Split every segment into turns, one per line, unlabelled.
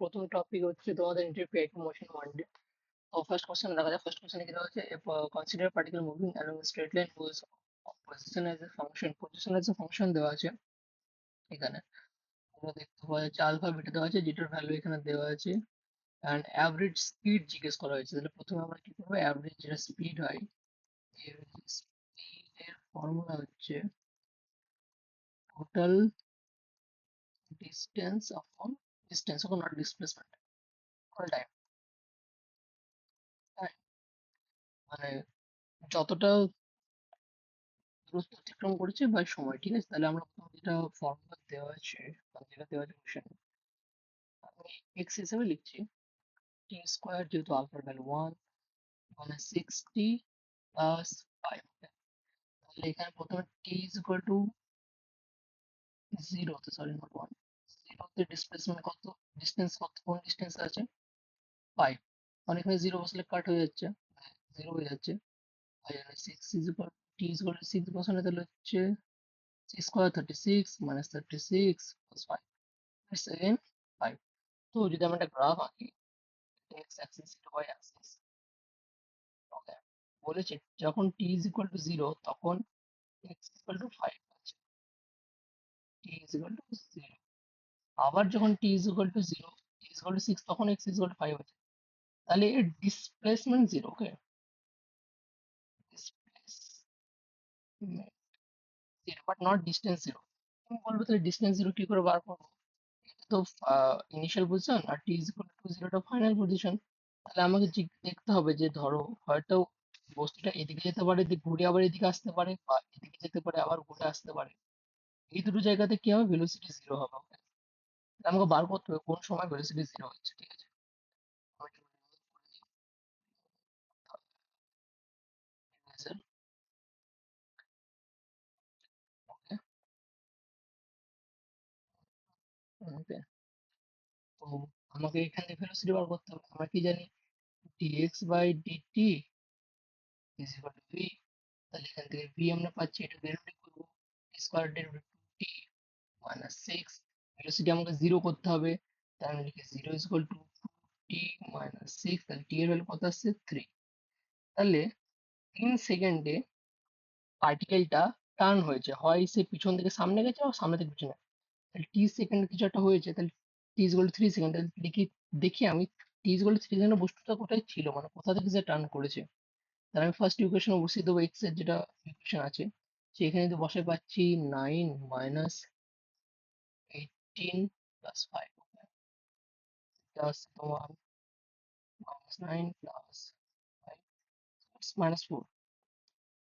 প্রথম টপিক হচ্ছে তোমাদের ইন্টারপ্রিট মোশন ওয়ান ডে। তো ফার্স্ট কোশ্চেন দেখা যাক। ফার্স্ট কোশ্চেনে কি দেওয়া আছে, consider particle moving along straight line whose position as a function দেওয়া আছে এখানে। তোমরা দেখতে পাওয়া যাচ্ছে আলফা বিটা দেওয়া আছে, যেটার ভ্যালু এখানে দেওয়া আছে, অ্যান্ড অ্যাভারেজ স্পিড জিজ্ঞেস করা হয়েছে। তাহলে প্রথমে আমরা কি করবো, অ্যাভারেজ যেটা স্পিড হয়, স্পিডের ফর্মুলা হচ্ছে টোটাল ডিস্টেন্স আপন ডিস্টেন্স, এখন নট ডিসপ্লেসমেন্ট, টোটাল টাইম, মানে যতটা দূরত্ব অতিক্রম করেছে বা সময়। ঠিক আছে, তাহলে আমরা প্রথমে যেটা ফর্মুলা দেওয়া আছে বা যেটা দেওয়া আছে কোশ্চেনে, আমি এক্স হিসেবে লিখছি টি স্কোয়ার, যেহেতু আলফার ভ্যালু ওয়ান, মানে 60 প্লাস 5। তাহলে এখানে প্রথমে টি ইজ ইকুয়াল টু জিরোতে, সরি নট ওয়ান, জিরোতে ডিসপ্লেসমেন্ট কত, ডিস্টেন্স কত, কোন ডিস্টেন্স আছে 5, মানে এখানে জিরো বসলে কাট হয়ে যাচ্ছে, জিরো হয়ে যাচ্ছে। আর এখানে six is equal, t is equal to six বসানো, তাহলে হচ্ছে six square 36 minus 36 plus 5, it's again 5। তো যদি আমরা একটা গ্রাফ আঁকি, এক্স অ্যাক্সিস এটা ওয়াই অ্যাক্সিস, ওকে, বলেছে যখন t is equal to zero তখন এক্স ইকুয়াল টু 5 আছে, t is equal to zero. আবার যখন t is equal to zero, t is equal to 6, তখন এক্স ইজ ইকুয়াল টু 5 আছে। তাহলে এর displacement zero, okay, displacement zero but not distance zero. তুমি বলবে তাহলে ডিস্টেন্স জিরো কি করে বার করবো? এটা তো ইনিশিয়াল পজিশন, আর টি ইজ ইকুয়াল টু জিরোটা ফাইনাল পজিশন। তাহলে আমাকে দেখতে হবে যে ধরো হয়তো বস্তুটা এদিকে যেতে পারে, ঘুরে আবার এদিকে আসতে পারে, বা এদিকে যেতে পারে আবার ঘুরে আসতে পারে। এই দুটো জায়গাতে কি হবে, ভেলোসিটি জিরো হবে, okay? তাহলে আমাকে বার করতে হবে কোন সময় ভেলোসিটি জিরো হচ্ছে। ঠিক আছে, আমি একটু remove করে দিই। Eraser, okay, okay। তো আমাকে এখান থেকে ভেলোসিটি বার করতে হবে। আমরা কি জানি, dx by dt is equal to v। তাহলে এখান থেকে v আমরা পাচ্ছি, এটা ডেরিভেটিভ করবো, square derivative t minus six, velocity আমাকে জিরো করতে হবে। তাহলে আমি লিখি zero is equal two T minus six, তাহলে টি এর ভ্যালু কত আসছে 3। তাহলে 3 সেকেন্ডে পার্টিকেলটা টার্ন হয়েছে, হয় সে পিছন থেকে সামনে গেছে বা সামনে থেকে পিছনে। তাহলে টি সেকেন্ডে কিছু একটা হয়েছে, তাহলে টি ইজ ইকুয়াল টু 3 সেকেন্ড। তাহলে দেখি, আমি টি ইজ ইকুয়াল টু 3 সেকেন্ডে বস্তুটা কোথায় ছিল, মানে কোথা থেকে সে টার্ন করেছে। তাহলে আমি ফার্স্ট ইকুয়েশনে বসিয়ে দেবো, এক্স এর যেটা ইকুয়েশন আছে সেখানে তো বসে পাচ্ছি 9 মাইনাস 18 প্লাস 5, প্লাস তোমার মাইনাস 9 প্লাস 5, মাইনাস 4।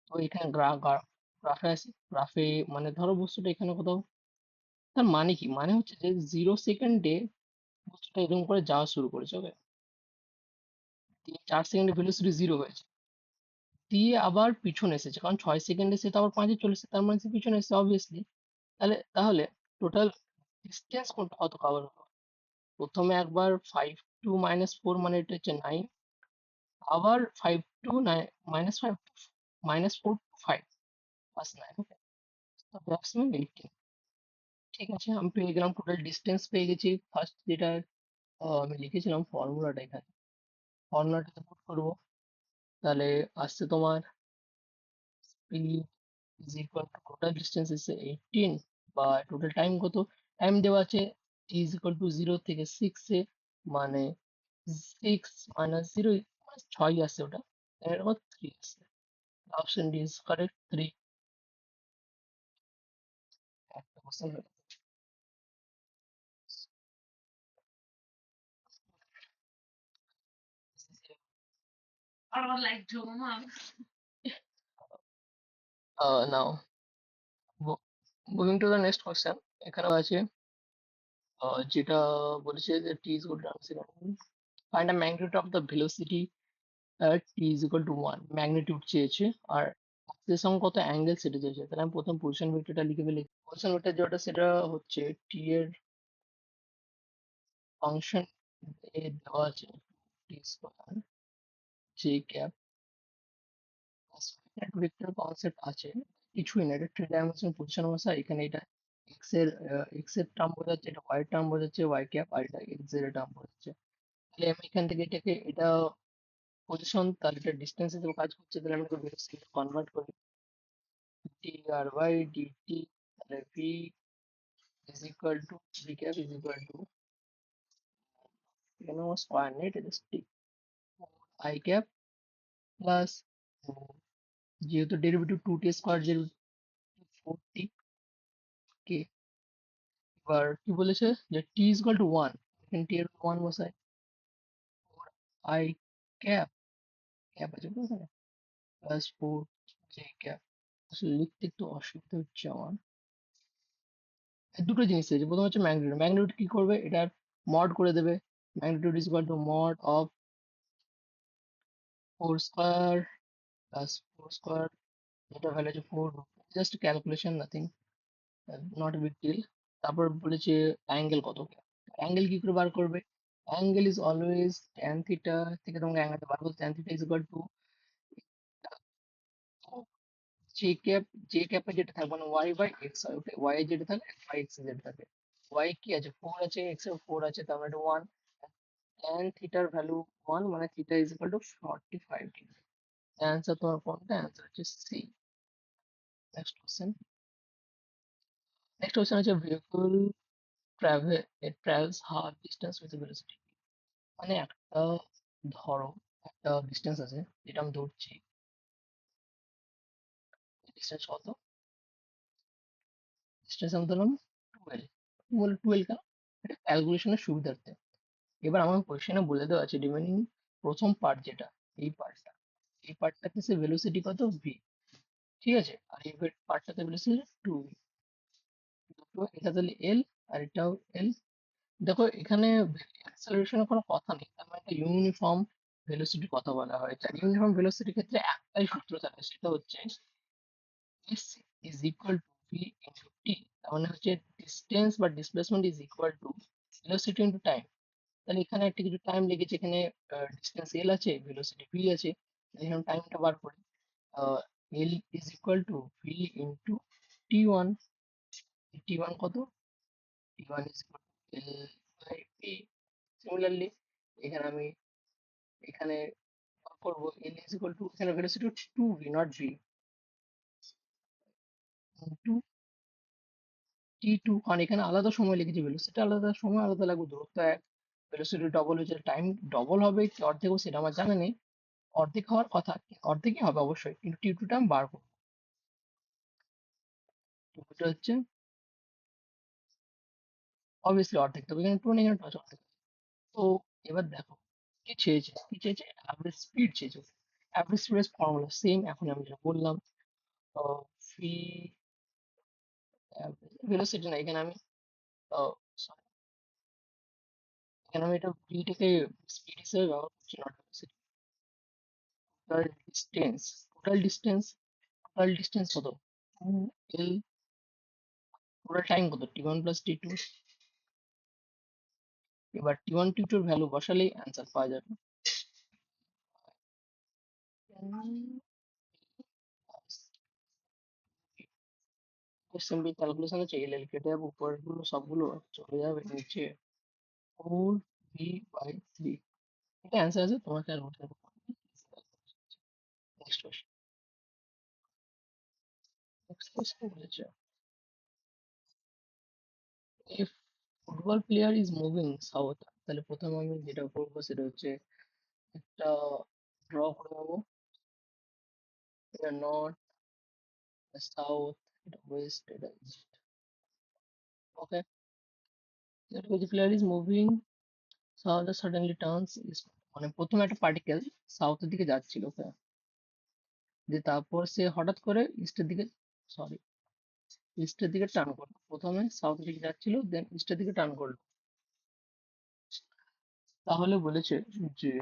তো এখানে গ্রাফে আছে, গ্রাফে মানে ধরো বস্তুটা এখানে কোথাও, তার মানে কি, মানে হচ্ছে যে 0 সেকেন্ডে বস্তুটা এরকম করে যাওয়া শুরু করেছে, ওকে, দিয়ে 4 সেকেন্ডে ভেলোসিটি জিরো হয়েছে, দিয়ে আবার পিছনে এসেছে, কারণ 6 সেকেন্ডে সে তো আবার 5-এ চলে এসেছে, তার মানে সে পিছনে এসেছে অবভিয়াসলি। তাহলে টোটাল ডিস্টেন্স কত কভার হলো, প্রথমে একবার 5 টু -4, মানে এটা হচ্ছে 9, আবার 5 টু 9 -4 টু 5 প্লাস 9, ওকে, ম্যাক্সিমাম 18। ঠিক আছে, আমি পেয়ে গেলাম, টোটাল ডিস্টেন্স পেয়ে গেছি। ফার্স্ট যেটা আমি লিখেছিলাম ফর্মুলাটা, এখানে ফর্মুলাটাতে পুট করবো। তাহলে আসছে তোমার speed is equal two total distance এসে 18, বা টোটাল টাইম কত, টাইম দেওয়া আছে টি ইজ ইকুয়াল টু 0 থেকে 6-এ, মানে 6 মাইনাস 0, মানে 6 আসছে ওটা, এর আবার 3 আসছে। Option D is correct, 3। একটা কোশ্চেন হলো। Now moving to the next question. এখানে আছে যেটা বলেছে যে t is equal to, find the magnitude of the velocity t is equal to 1, magnitude চেয়েছে, আর এর সঙ্গে কত অ্যাঙ্গেল সেটা চেয়েছে। তাহলে আমি প্রথম পজিশন ভেক্টরটা লিখে ফেলি। পজিশন ভেক্টর যেটা সেটা হচ্ছে টি এর ফাংশন এ দেওয়া আছে t square j cap, vector concept আছে কিছুই না, এটা থ্রি ডাইমেনশনাল পজিশন অনুসারে এখানে এটা এক্স এর টার্ম বোঝাচ্ছে, এটা ওয়াই টার্ম বোঝাচ্ছে ওয়াই ক্যাপ, আর এটা এক্স এর টার্ম বোঝাচ্ছে। তাহলে আমি এখান থেকে এটাকে এটা পজিশন, তাহলে এটা ডিস্টেন্স হিসেবে কাজ করছে, তাহলে আমি ভেলোসিটি কনভার্ট করি, টি আর ওয়াই ডিটি, তাহলে V is equal to, V cap is equal to, এখানে আমার স্কোয়ার নেই, এটা জাস্ট আই ক্যাপ প্লাস, যেহেতু ডেরিভেটিভ টু টি স্কোয়ার, যেহেতু ফোর টি কে, এবার কি বলেছে যে t is equal two one, এখানে টি এর ওয়ান বসায়, আই ক্যাপ, ক্যাপ আছে কোথায়, প্লাস ফোর জে ক্যাপ। আসলে লিখতে একটু অসুবিধা হচ্ছে আমার। এই দুটো জিনিস আছে, প্রথম হচ্ছে ম্যাগনিটিউড, ম্যাগনিটিউড কি করবে, এটার মড করে দেবে, magnitude is equal to mod of four square plus four square, এটা ভ্যালু হচ্ছে four, just calculation, nothing, not big deal. তারপর বলেছে অ্যাঙ্গেল কত, অ্যাঙ্গেল কি করে বার করবে, angle is always tan theta, থেকে তোমাকে অ্যাঙ্গেলটা বার করতে, tan theta is equal to j cap, j ক্যাপে যেটা থাকবে মানে ওয়াই বাই এক্স হয়, ওকে, ওয়াই এ যেটা থাকে বাই এক্স এ যেটা থাকে, ওয়াই কি আছে ফোর আছে, এক্স এ ফোর আছে, তার মানে এটা ওয়ান, ট্যান থিটার ভ্যালু ওয়ান, মানে theta is equal to 45 degree. Answer তোমার কোনটা, অ্যান্সার হচ্ছে C. Next question, next question হচ্ছে vehicle travel, it travels half distance with velocity, মানে একটা, ধরো একটা ডিস্টেন্স আছে, যেটা আমি ধরছি, ডিস্টেন্স কত, ডিস্টেন্স আমি ধরলাম টুয়েলভ, বলে টুয়েলভ কেন, এটা ক্যালকুলেশনের সুবিধার্থে। এবার আমার কোয়েশ্চেনে বলে দেওয়া আছে রিমেনিং প্রথম পার্ট যেটা, এই পার্টটা, এই পার্টটাতে সে ভেলোসিটি কত ভি, ঠিক আছে, আর এই পার্টটাতে ভেলোসিটি টু ভি, দুটো, এটা তাহলে এল আর এটাও এল। দেখো এখানে অ্যাক্সেলারেশনের কোনো কথা নেই, তার মানে একটা ইউনিফর্ম ভেলোসিটির কথা বলা হয়েছে, আর ইউনিফর্ম ভেলোসিটির ক্ষেত্রে একটাই সূত্র থাকে, সেটা হচ্ছে s is equal to v into t, তার মানে হচ্ছে ডিস্টেন্স বা displacement is equal to velocity into time. তাহলে এখানে একটা কিছু টাইম লেগেছে, এখানে ডিস্টেন্স এল আছে, ভেলোসিটি ভি আছে, তাহলে এখানে টাইমটা বার করি, l is equal to v into t one, t one কত, t one is equal to l by v. Similarly এখানে আমি এখানে করবো এল ইজ ইকুয়াল টু, এখানে velocity two v not v, two t two, কারণ এখানে আলাদা সময় লিখেছি, ভেলোসিটি আলাদা, সময় আলাদা লাগবে, দূরত্ব এক, ভেলোসিটি ডবল হয়েছে, টাইম ডবল হবে কি অর্ধেক হবে সেটা আমার জানা নেই, অর্ধেক হওয়ার কথা, অর্ধেকই হবে অবশ্যই, কিন্তু টি টুটা আমি বার করবো, টিটা হচ্ছে অবভিয়াসলি অর্ধেক, তবে এখানে টু নেই, এখানে টু অর্ধেক। তো এবার দেখো কি চেয়েছে, কি চেয়েছে, অ্যাভারেজ স্পিড চেয়েছে, অ্যাভারেজ স্পিডের ফর্মুলা সেম, এখন আমি যেটা বললাম, ফি ভেলোসিটি না, এখানে আমি sorry, এখানে আমি এটা ভিটাকে স্পিড হিসেবে ব্যবহার করছি, not velocity. Total distance, total distance, total distance কত, টু এল, টোটাল টাইম কত, টি ওয়ান প্লাস টি টু, এবার টি ওয়ান টি টুর ভ্যালু বসালেই অ্যান্সার পাওয়া যাবে। সিম্পল ক্যালকুলেশন হচ্ছে এল এল কেটে যাবে, উপরের গুলো সবগুলো চলে যাবে নিচে, ফোর ভি বাই থ্রি, এটা অ্যান্সার আছে, তোমার calculation. Next question, next question বলেছে if football player is moving south, তাহলে প্রথমে আমি যেটা করবো সেটা হচ্ছে একটা ড্র করে নেবো, এটা নর্থ, সাউথ, এটা ওয়েস্ট, এটা east, okay, if the player is moving south suddenly turns east, মানে প্রথমে একটা পার্টিকেল সাউথের দিকে যাচ্ছিল, ওকে, যে তারপর সে হঠাৎ করে ইস্টের দিকে, সরি, ইস্টের দিকে টার্ন করলো, প্রথমে সাউথের দিকে যাচ্ছিল দেন ইস্টের দিকে টার্ন করলো, তাহলে বলেছে যে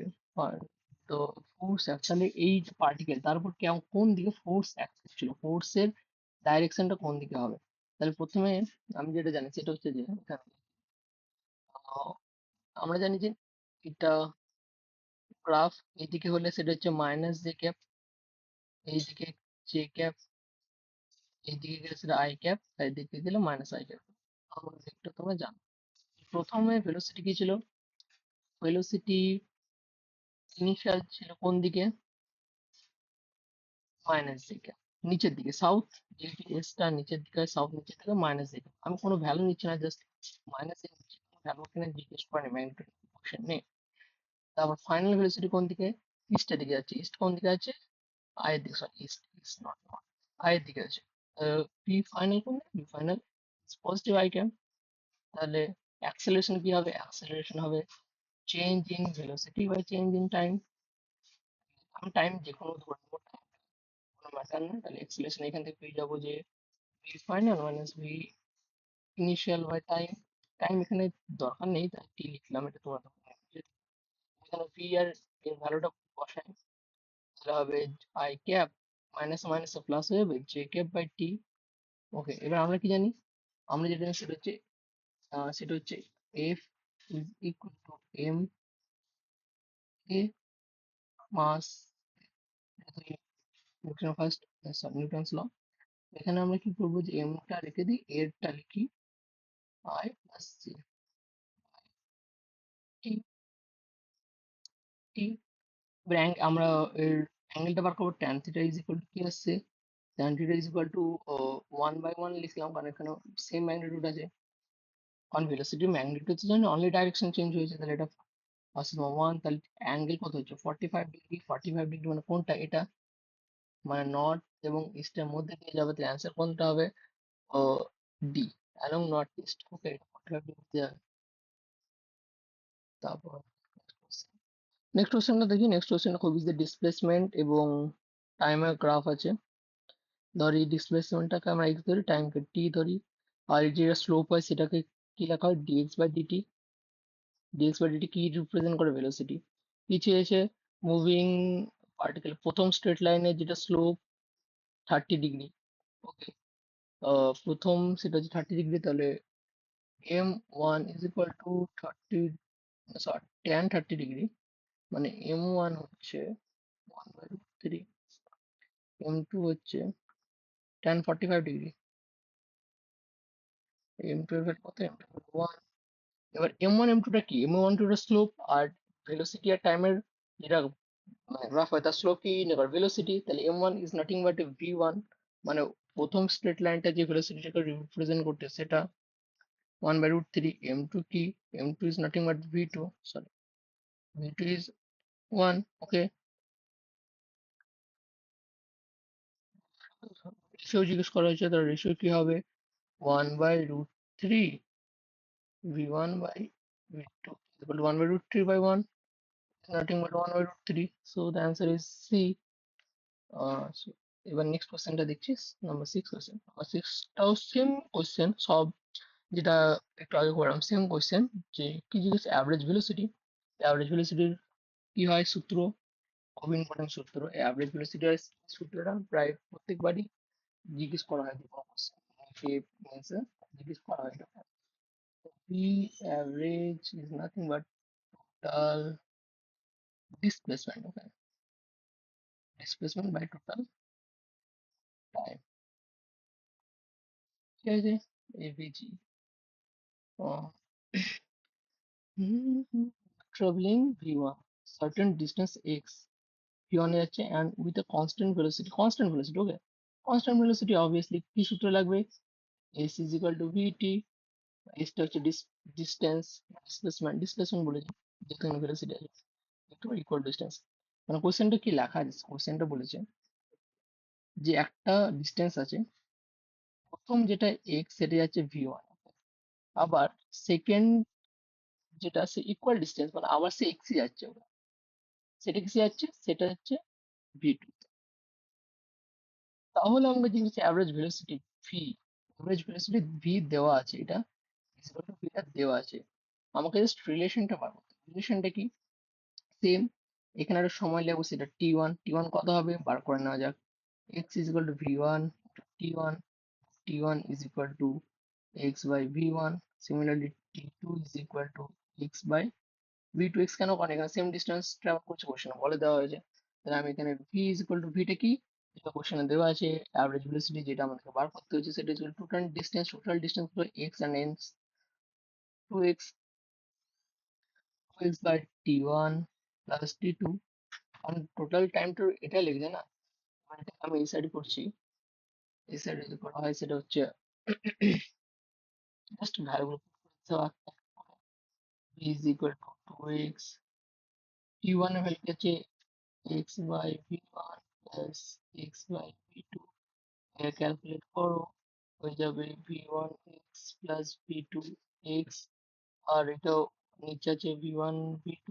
তো ফোর্স অ্যাকচুয়ালি এই যে পার্টিকেল তার উপর কোন দিকে ফোর্স অ্যাক্ট করছিল, ফোর্সের ডাইরেকশনটা কোন দিকে হবে। তাহলে প্রথমে আমি যেটা জানি সেটা হচ্ছে যে এখানে, আমরা জানি যে এটা গ্রাফ, এদিকে হলে সেটা হচ্ছে মাইনাস জে ক্যাপ, এইদিকে জে ক্যাপ, এইদিকে গেছিল আই ক্যাপ, তাই দিকে দিল মাইনাস আই ক্যাপ। আমার ভেক্টর তোমরা জানো। প্রথমে ভেলোসিটি কি ছিল? ভেলোসিটি ইনিশিয়াল ছিল কোন দিকে? মাইনাস দিকে, নিচের দিকে, সাউথ। যেহেতু এসটা নিচের দিকে, সাউথ নিচের দিকে, মাইনাস দিকে। আমি কোনো ভ্যালু নিচ্ছি না, জাস্ট মাইনাস এর নিচে ভ্যালু কিনা জিজ্ঞেস করে নেবে, কোশ্চেন নেই। তারপর ফাইনাল ভেলোসিটি কোন দিকে? ইস্টের দিকে যাচ্ছে। ইস্ট কোন দিকে আছে? আয়ের দিকে, sorry east east not not, আয়ের দিকে আছে। পি ফাইনাল কোন দিকে? P final positive I cap. তাহলে অ্যাক্সেলারেশন কি হবে? অ্যাক্সেলারেশন হবে change in velocity by change in time. আমি টাইম যে কোনো ধরে নেবো, time কোনো ম্যাটার না। তাহলে অ্যাক্সেলারেশন এখান থেকে পেয়ে যাবো যে V final minus V initial by time. Time এখানে দরকার নেই, তাই টি লিখলাম, এটা তোমার দরকার নেই। এখানে ভি আর এর ভ্যালুটা বসাই, তাহলে হবে i cap minus minus plus হয়ে যাবে j cap by t. Okay, এবার আমরা কি জানি? আমরা যেটা জানি সেটা হচ্ছে F is equal to m a mass, Newton first, sorry Newton's law. এখানে আমরা কি করবো, যে এমটা রেখে দিই, এরটা লিখি আই প্লাস সি টি টি। এবার আমরা এর অ্যাঙ্গেলটা বার করবো, tan theta is equal two কি আসছে? Tan theta is equal two 1/1 লিখলাম, কারণ এখানে সেম ম্যাগনিটিউড আছে। কারণ ভেলোসিটি ম্যাগনিটিউড জানি, অনলি ডাইরেকশন চেঞ্জ হয়েছে, তাহলে এটা আসবে 1। তাহলে অ্যাঙ্গেল কত হচ্ছে? 45 ডিগ্রি। 45 ডিগ্রি মানে কোনটা? এটা মানে নর্থ এবং ইস্টের মধ্যে দিয়ে যাবে, তাহলে অ্যান্সার কোনটা হবে? ও ডি, অ্যালং নর্থ ইস্ট। ওকে, 45 ডিগ্রি যাবে। তারপর নেক্সট কোশ্চেনটা দেখি। নেক্সট কোশ্চেনটা খুব ইজি, ডিসপ্লেসমেন্ট এবং টাইমের গ্রাফ আছে। ধরি ডিসপ্লেসমেন্টটাকে আমরা এক্স ধরি, টাইমকে টি ধরি, আর এই যে স্লোপ হয় সেটাকে কি লেখা হয়? DX by DT. DX by DT কি রিপ্রেজেন্ট করে? ভেলোসিটি। পিছিয়ে এসে মুভিং পার্টিকেল, প্রথম স্ট্রেট লাইনের যেটা স্লোপ 30 ডিগ্রি। ওকে, প্রথম সেটা হচ্ছে 30 ডিগ্রি, তাহলে m1 is equal two 30, sorry tan 30 degree, মানে m1 হচ্ছে 1/3, m2 হচ্ছে tan 45 ডিগ্রি, m2 এর ভ্যালু কত? m2 এর ভ্যালু 1। এবার m1 m2 টা কি? m1 m2 টা স্লোপ, আর ভেলোসিটি আর টাইমের যেটা মানে গ্রাফ হয় তার স্লোপ কি? এবার ভেলোসিটি, তাহলে m1 is nothing but v1, মানে প্রথম স্ট্রেট লাইনটা যে ভেলোসিটিটাকে রিপ্রেজেন্ট করতে সেটা 1/3। m2 কি? m2 is nothing but v2, sorry v2 is 1। Okay, ratio জিজ্ঞেস করা হয়েছে, তার রেশিও কি হবে? 1/3 v1 by v2 equal to 1/3 by 1, nothing but 1/3, so the answer is C. So এবার নেক্সট কোশ্চেনটা দেখছি, নাম্বার 6 কোশ্চেন। নাম্বার 6টাও সেম কোশ্চেন, সব যেটা একটু আগে করলাম সেম কোশ্চেন। যে কি জিজ্ঞেস? Average velocity. অ্যাভারেজ ভেলোসিটির কি হয় সূত্র? খুব ইম্পর্টেন্ট সূত্র অ্যাভারেজ ভেলোসিটি। সূত্রটা প্রায় প্রত্যেকবারই জিজ্ঞেস করা হয়, যে কোনো কোশ্চেন জিজ্ঞেস করা হয়। P average is nothing but total displacement. Okay, displacement by total time, ঠিক আছে? AVG travelling v1 certain distance x, v1 এ যাচ্ছে and with a constant velocity, constant velocity। Okay, constant velocity obviously কি সূত্র লাগবে? s is equal to vt। s টা হচ্ছে distance, displacement বলেছে, যেখানে ভেলোসিটি আছে একটু ইকুয়াল ডিস্টেন্স। মানে কোশ্চেনটা কি লেখা আছে? কোশ্চেনটা বলেছে যে একটা ডিস্টেন্স আছে, প্রথম যেটা এক্স সেটা যাচ্ছে ভি ওয়ান, আবার সেকেন্ড যেটা সে ইকুয়াল ডিস্টেন্স, মানে আবার সে এক্সই যাচ্ছে, ওটা সেটা কিসে যাচ্ছে? সেটা হচ্ছে ভি টু। তাহলে আমরা যে average velocity V, average velocity V দেওয়া আছে, এটা ইকুয়াল টু ভিটা দেওয়া আছে। আমাকে জাস্ট রিলেশনটা বার করতে হবে। রিলেশনটা কি? সেম, এখানে একটা সময় লাগবে, সেটা টি ওয়ান কত হবে বার করে নেওয়া যাক। X is equal to V one t one, t1 is equal to x by v1, similarly t2 is equal to x by v2। x কেন? কারণ এখানে সেম ডিস্টেন্স ট্রাভেল করছে, কোশ্চেন বলে দেওয়া হয়েছে। তাহলে আমি এখানে v is equal to v টা কি? এটা কোশ্চেনে দেওয়া আছে অ্যাভারেজ ভেলোসিটি, যেটা আমাদেরকে বার করতে হচ্ছে সেটা হচ্ছে টোটাল ডিস্টেন্স হলো x and n 2x by t1 plus t2, কারণ টোটাল টাইমটা এটা লিখছে না, মানে এটাকে আমি এই সাইডে করছি। এই সাইডে যদি করা হয় সেটা হচ্ছে just ভ্যালুগুলো b is equal to 2x, t1 এর ভ্যালু হচ্ছে x by v1 plus x by v2, এটা ক্যালকুলেট করো, হয়ে যাবে v1 x plus v2 x, আর এটাও নিচে আছে v1 v2,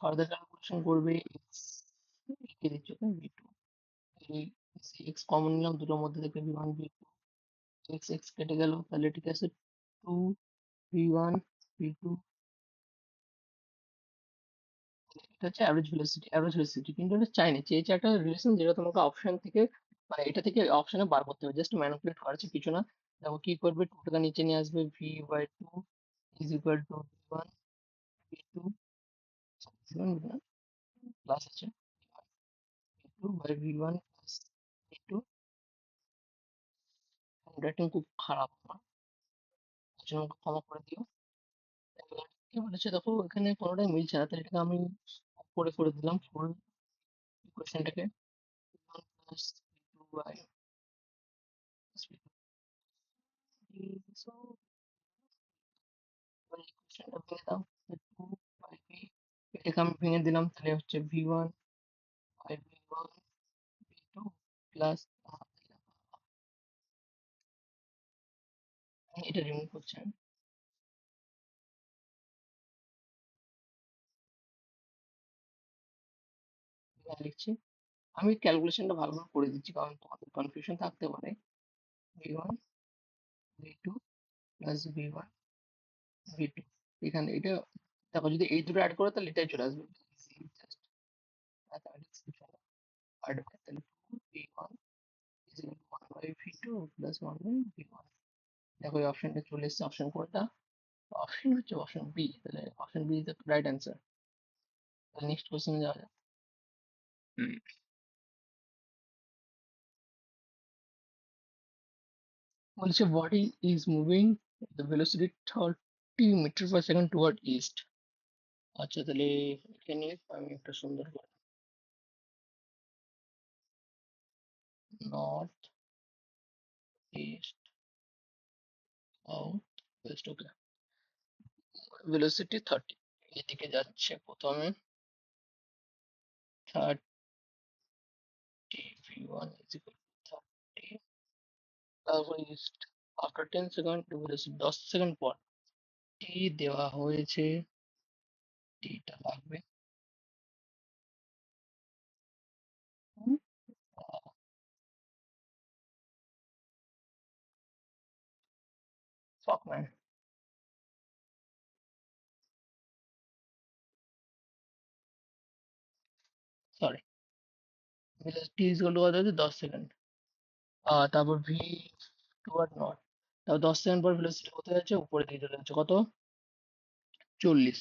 ফার্দার ক্যালকুলেশন করবে x লিখে দিচ্ছি ওকে v2, এই x কমন নিলাম দুটোর মধ্যে থেকে v1 v2, x x কেটে গেল, তাহলে ঠিক আছে 2 v1 v2, এটা হচ্ছে অ্যাভারেজ ভেলোসিটি, কিন্তু এটা চাইনি, চেয়েছে একটা রিলেশন যেটা তোমাকে অপশন থেকে, মানে এটা থেকে অপশনে বার করতে হবে, জাস্ট ম্যানিপুলেট করাচ্ছে কিছু না। দেখো কি করবে, টু টাকা নিচে নিয়ে আসবে, v by two is equal to V one V two, plus আছে v two by V one plus v two. Handwriting খুব খারাপ আমার, তার জন্য আমাকে ক্ষমা করে দিও। এবার কি বলেছে দেখো, এখানে কোনোটাই মিলছে না, তাহলে এটাকে আমি করে করে দিলাম ফুল ইকুয়েশনটাকে, one plus v two by so এবার ইকুয়েশনটা ভেঙে দাও, টু বাই ভি, এটাকে আমি ভেঙে দিলাম, তাহলে হচ্ছে V one by V one V two plus, এটা রিমুভ করছি আমি, এখানে লিখছি, আমি ক্যালকুলেশনটা ভালোভাবে করে দিচ্ছি কারণ তোমাদের কনফিউশন থাকতে পারে। V one V two plus V one V two, এখানে এটা দেখো যদি এই দুটো অ্যাড করো তাহলে এটাই চলে আসবে, জাস্ট ম্যাথমেটিক্স কিছু না, অ্যাড করে তাহলে two V one is one by V two plus one by V one. দেখো এই অপশনটা চলে এসেছে, অপশন কোনটা, অপশন হচ্ছে অপশন বি, তাহলে option B is the right answer. তাহলে নেক্সট কোশ্চেনে যাওয়া যাক। বলছে body is moving the velocity 30 metre per second toward east. আচ্ছা তাহলে এখানে আমি একটা সুন্দর করে north east south west, okay, velocity 30, এদিকে যাচ্ছে প্রথমে 30, V one is equal two 30, তারপর east after 10 second velocity 10 second পর, টি দেওয়া হয়েছে, টিটা লাগবে, fuck man, sorry, T is equal two কত হচ্ছে 10 সেকেন্ড, তারপর ভি টুয়ার্ড নর্থ, তারপর 10 সেকেন্ড পর ভেলোসিটি কোথায় যাচ্ছে, উপরে দিকে চলে যাচ্ছে, কত 40।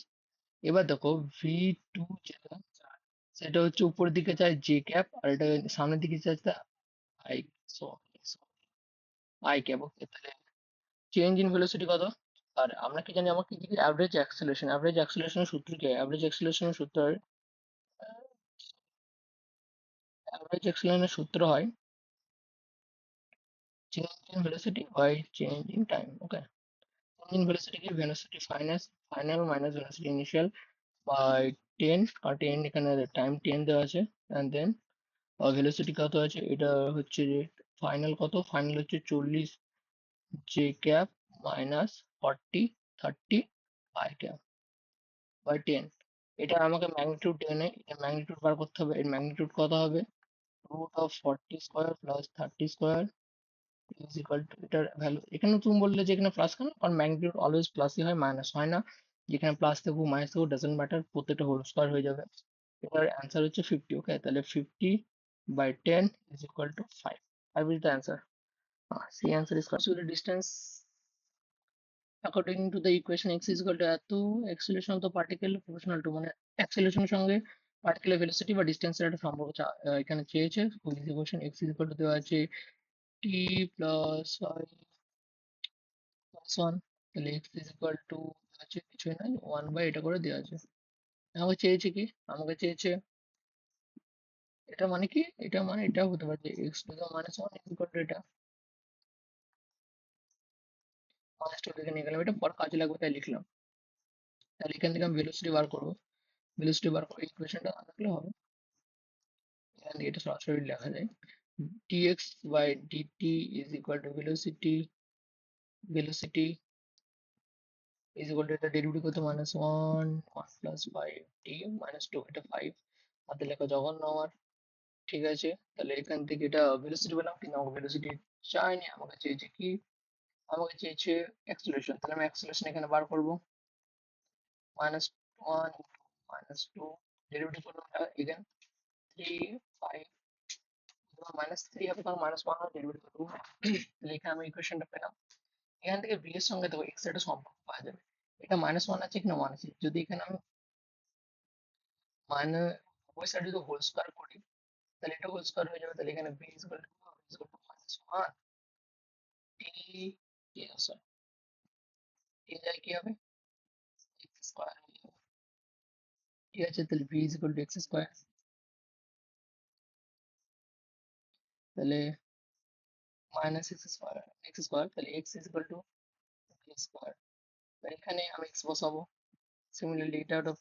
এবার দেখো ভি টু যেটা, সেটা হচ্ছে উপরের দিকে যায় জে ক্যাপ, আর এটা সামনের দিকে যাচ্ছে আই, সো আই ক্যাপ, ওকে, তাহলে চেঞ্জ ইন ভেলোসিটি কত, আর আমরা কি জানি, আমাকে কি অ্যাভারেজ অ্যাক্সেলারেশনের সূত্র কি, অ্যাভারেজ অ্যাক্সেলারেশনের সূত্র হয়, অ্যাভারেজ অ্যাক্সেলারেশনের সূত্র হয় change in velocity by change in time, okay, change in velocity কি, velocity final minus velocity initial by 10, আর 10 এখানে টাইম 10 দেওয়া আছে, অ্যান্ড দেন ভেলোসিটি কত আছে, এটা হচ্ছে যে ফাইনাল কত, ফাইনাল হচ্ছে 40 J cap minus 40 30 I cap by 10, এটা আমাকে ম্যাগনিটিউড টেনে, এটা ম্যাগনিটিউড বার করতে হবে, এর ম্যাগনিটিউড কত হবে, root of 40 square plus 30 square is equal to, এটার ভ্যালু এখানে তুমি বললে যে এখানে প্লাস কেন, কারণ ম্যাগনিটিউড অলওয়েজ প্লাসই হয়, মাইনাস হয় না, যেখানে প্লাস থাকুক মাইনাস থাকুক ডাজেন্ট ম্যাটার, প্রত্যেকটা হোল স্কোয়ার হয়ে যাবে, এটার অ্যান্সার হচ্ছে 50, ওকে, তাহলে 50 by 10 is equal to 5, 5 is the answer. C answer is correct. So the distance according to the equation x is equal to এত acceleration of the particle proportional to, মানে acceleration এর সঙ্গে particular velocity বা ডিস্টেন্সের একটা সম্পর্ক এখানে চেয়েছে। Equation x is equal two দেওয়া আছে টি প্লাস ওয়াই প্লাস ওয়ান, তাহলে এক্স ইজ ইকুয়াল টু আছে কিছুই নাই, ওয়ান বাই এটা করে দেওয়া আছে। আমাকে চেয়েছে কি, আমাকে চেয়েছে এটা মানে কি, এটা মানে এটা হতে পারে x to the minus one is equal two এটা মাইনাস টু থেকে নিয়ে গেলাম, এটা পর কাজে লাগবে তাই লিখলাম। তাহলে এখান থেকে আমি ভেলোসিটি বার করবো, ভেলোসিটি বার করে ইকুয়েশনটা রাখলে হবে। এখান থেকে এটা সরাসরি লেখা যায় dx by dt is equal to velocity is equal to এটা ডেরিভেটিভ করতে minus one one plus five t minus two, এটা ফাইভ হাতে লেখা জঘন্য আমার। ঠিক আছে, তাহলে এখান থেকে এটা ভেলোসিটি পেলাম, কিন্তু আমাকে ভেলোসিটি চাইনি, আমাকে চেয়েছে কি, আমাকে চেয়েছে অ্যাক্সেলারেশন। তাহলে আমি অ্যাক্সেলারেশন এখানে বার করবো, minus one minus two, derivative করলাম এখানে থ্রি ফাইভ, মাইনাস থ্রি হবে কারণ মাইনাস ওয়ান ডেরিভেটিভ করবো। তাহলে এখানে আমি ইকুয়েশনটা পেলাম। এখান থেকে v এর সঙ্গে দেখো x এর একটা সম্পর্ক পাওয়া যাবে, এটা মাইনাস ওয়ান আছে কিনা ওয়ান আছে, যদি এখানে আমি মাইনাস ওই সাইড যদি হোল স্কয়ার করি তাহলে এটা হোল স্কয়ার হয়ে যাবে, তাহলে এখানে v is equal two minus one T T sorry টি যায় কি হবে এক্স স্কয়ার হয়ে যাবে। ঠিক আছে, তাহলে v is equal to x square, তাহলে মাইনাস এক্স স্কয়ার তাহলে x is equal to x square, এখানে আমি এক্স বসাবো। সিমিলারলি এটা হলো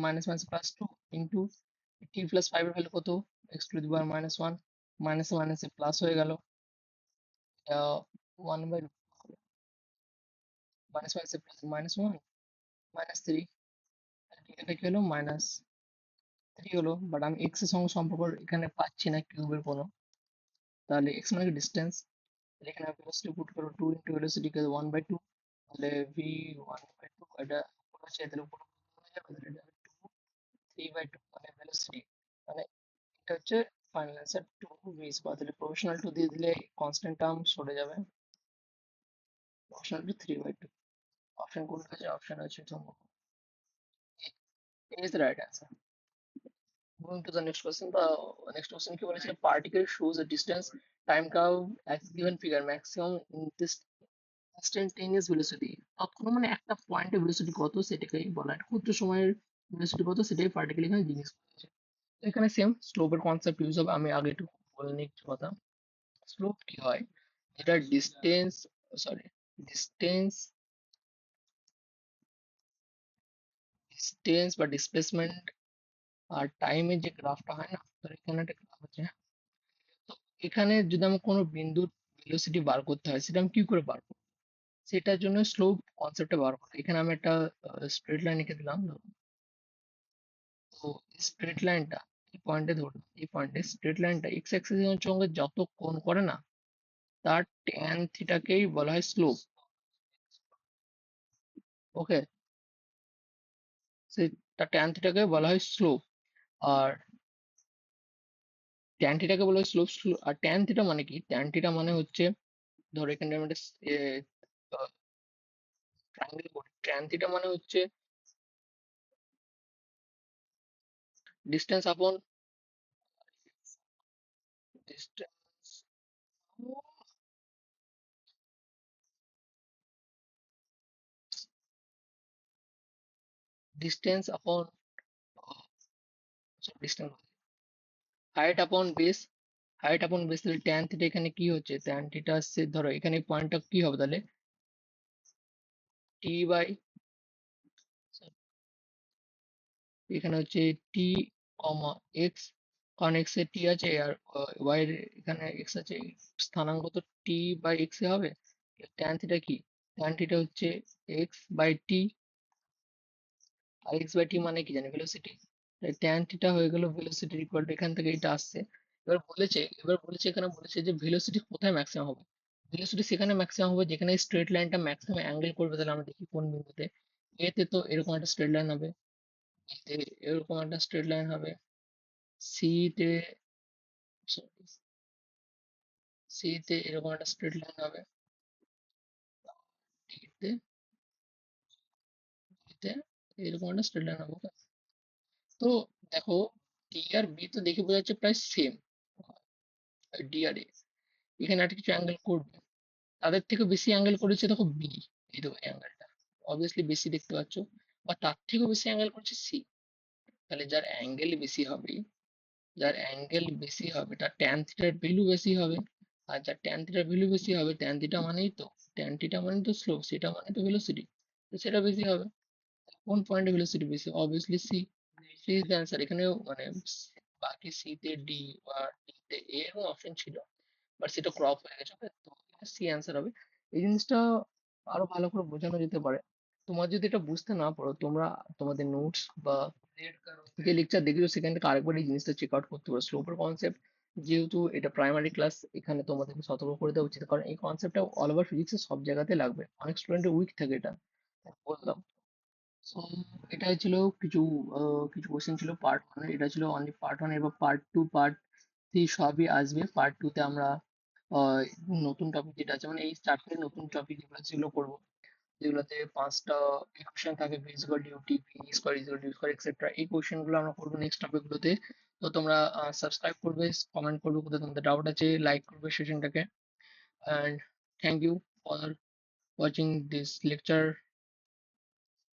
minus minus plus two into t plus five এর ভ্যালু কত, x to the power minus one, minus মাইনাসে প্লাস হয়ে গেল, ওয়ান বাই মাইনাস মাইনাসে plus minus one minus three, এটা কি হলো মাইনাস থ্রি হলো, বাট আমি এক্স এর সঙ্গে সম্পর্ক এখানে পাচ্ছি না কিউবের কোনো, তাহলে এক্স মানে ডিস্টেন্স, এখানে ভেলোসিটি পুট করো two into velocity one by two, তাহলে ভি ওয়ান বাই টু, এটা উপরে আছে তাহলে উপরে হয়ে যাবে, তাহলে এটা টু থ্রি বাই টু মানে ভেলোসিটি, মানে এটা হচ্ছে final answer two V square, তাহলে প্রফেশনাল টু দিয়ে দিলে কনস্ট্যান্ট টার্ম সরে যাবে, proportional two three by two, option কোনটা আছে, অপশন আছে তোমার is the right answer. Moving to the next question, the next question কি বলেছে, particle shows a distance time curve at given figure maximum in this instantaneous velocity, তৎক্ষণ মানে একটা পয়েন্টে velocity কত সেটাকেই বলা হয়, ক্ষুদ্র সময়ের ভেলোসিটি কত সেটাই পার্টিকেল এখানে জিজ্ঞেস করেছে। তো এখানে সেম স্লোপের কনসেপ্ট ইউজ হবে, আমি আগে একটু বলে নিই কিছু কথা। স্লোপ কি হয়, যেটা ডিস্টেন্স, সরি ডিস্টেন্স ডিস্টেন্স বা ডিসপ্লেসমেন্ট আর টাইমের যে গ্রাফটা হয় না, তো এখানে একটা গ্রাফ আছে। তো এখানে যদি আমি কোনো বিন্দুর ভেলোসিটি বার করতে হয় সেটা আমি কি করে বার করবো, সেটার জন্য স্লোপ কনসেপ্টটা বার করতে, এখানে আমি একটা স্ট্রেট লাইন এঁকে দিলাম ধরুন। তো স্ট্রেট লাইনটা এই পয়েন্টে ধরুন, এই পয়েন্টে স্ট্রেট লাইনটা এক্স অ্যাক্সিসের সঙ্গে যত কোণ করে না তার ট্যান থিটাকেই বলা হয় স্লোপ। ওকে, সেই তার ট্যান থিটাকে বলা হয় স্লোপ, আর ট্যান থিটাকে বলা হয় স্লোপ। আর ট্যান থিটা মানে কি, ট্যান থিটা মানে হচ্ছে ধরো এখানে আমি একটা ট্রায়াঙ্গেল করি, ট্যান থিটা মানে হচ্ছে ডিস্টেন্স আপন ডিস্টেন্স ডিস্টেন্স আপন ডিস্টেন্স হাইট আপন বেস, হাইট আপন বেস, তাহলে ট্যান থিটা এখানে কি হচ্ছে, ট্যান থিটা আসছে ধরো এখানে পয়েন্টটা কি হবে তাহলে টি বাই, এখানে হচ্ছে টি কমা এক্স, কারণ এক্স এ টি আছে আর ওয়াই এর এখানে এক্স আছে, স্থানাঙ্ক তো টি বাই এক্স এ হবে। ট্যান থিটা কি, ট্যান থিটা হচ্ছে এক্স বাই টি, আর এক্স বাই টি মানে কি জানি ভেলোসিটি, ট্যান থিটা হয়ে গেল ভেলোসিটি ইকুয়াল টু, এখান থেকে এটা আসছে। এবার বলেছে এখানে বলেছে যে ভেলোসিটি কোথায় ম্যাক্সিমাম হবে, ভেলোসিটি সেখানে ম্যাক্সিমাম হবে যেখানে স্ট্রেট লাইনটা ম্যাক্সিমাম অ্যাঙ্গেল করবে, তাহলে আমরা দেখি কোন বিন্দুতে। এতে তো এরকম একটা স্ট্রেট লাইন হবে, এতে এরকম একটা স্ট্রেট লাইন হবে, সি তে সি তে এরকম একটা স্ট্রেট লাইন হবে, ডি তে ডি তে এরকম একটা স্ট্রেট লাইন হবে। Okay? তো দেখো ডি আর বি তো দেখে বোঝা যাচ্ছে প্রায় সেম। ডি আর এ এখানে একটা কিছু অ্যাঙ্গেল করবে, তাদের থেকে বেশি অ্যাঙ্গেল করেছে দেখো বি, এই দেখো অ্যাঙ্গেলটা অবভিয়াসলি বেশি দেখতে পাচ্ছ, বা তার থেকেও বেশি অ্যাঙ্গেল করছে সি। তাহলে যার অ্যাঙ্গেল বেশি হবে, যার অ্যাঙ্গেল বেশি হবে তার ট্যান থিটার ভ্যালু বেশি হবে। আর যার ট্যান থিটার ভ্যালু বেশি হবে, ট্যান থিটা মানেই তো, ট্যান থিটা মানে তো স্লো, সেটা মানে তো ভেলোসিটি, তো সেটা বেশি হবে। কোন পয়েন্টে ভেলোসিটি বেশি? Obviously C. C is the answer. এখানে মানে বাকি সি তে ডি বা ডি তে এ এরকম অপশন ছিল, বাট সেটা ক্রপ হয়ে গেছে। ওকে, তো সি অ্যান্সার হবে। এই জিনিসটা আরো ভালো করে বোঝানো যেতে পারে। তোমার যদি এটা বুঝতে না পারো, তোমরা তোমাদের নোটস বা যে লেকচার দেখেছো সেখান থেকে আরেকবার এই জিনিসটা চেক আউট করতে পারো। স্লোপের কনসেপ্ট যেহেতু এটা প্রাইমারি ক্লাস, এখানে তোমাদেরকে সতর্ক করে দেওয়া উচিত, কারণ এই কনসেপ্টটা অল ওভার ফিজিক্সের সব জায়গাতে লাগবে, অনেক স্টুডেন্টের উইক থাকে এটা, বললাম। সো এটাই ছিল কিছু কিছু কোশ্চেন ছিল পার্ট ওয়ান, এটা ছিল অনলি পার্ট ওয়ান। এবার পার্ট টু, পার্ট থ্রি সবই আসবে। পার্ট টু তে আমরা আহ, নতুন টপিক যেটা আছে, মানে এই চারটে নতুন টপিক যেগুলো আছে সেগুলো করবো, যেগুলোতে পাঁচটা ইকুয়েশন থাকে, V is equal to UT, V square is equal to square etcetera. এই কোশ্চেন গুলো আমরা করবো নেক্সট টপিক গুলোতে। তো তোমরা সাবস্ক্রাইব করবে, কমেন্ট করবে কোথায় তোমাদের ডাউট আছে, লাইক করবে সেশনটাকে। And thank you for watching this lecture.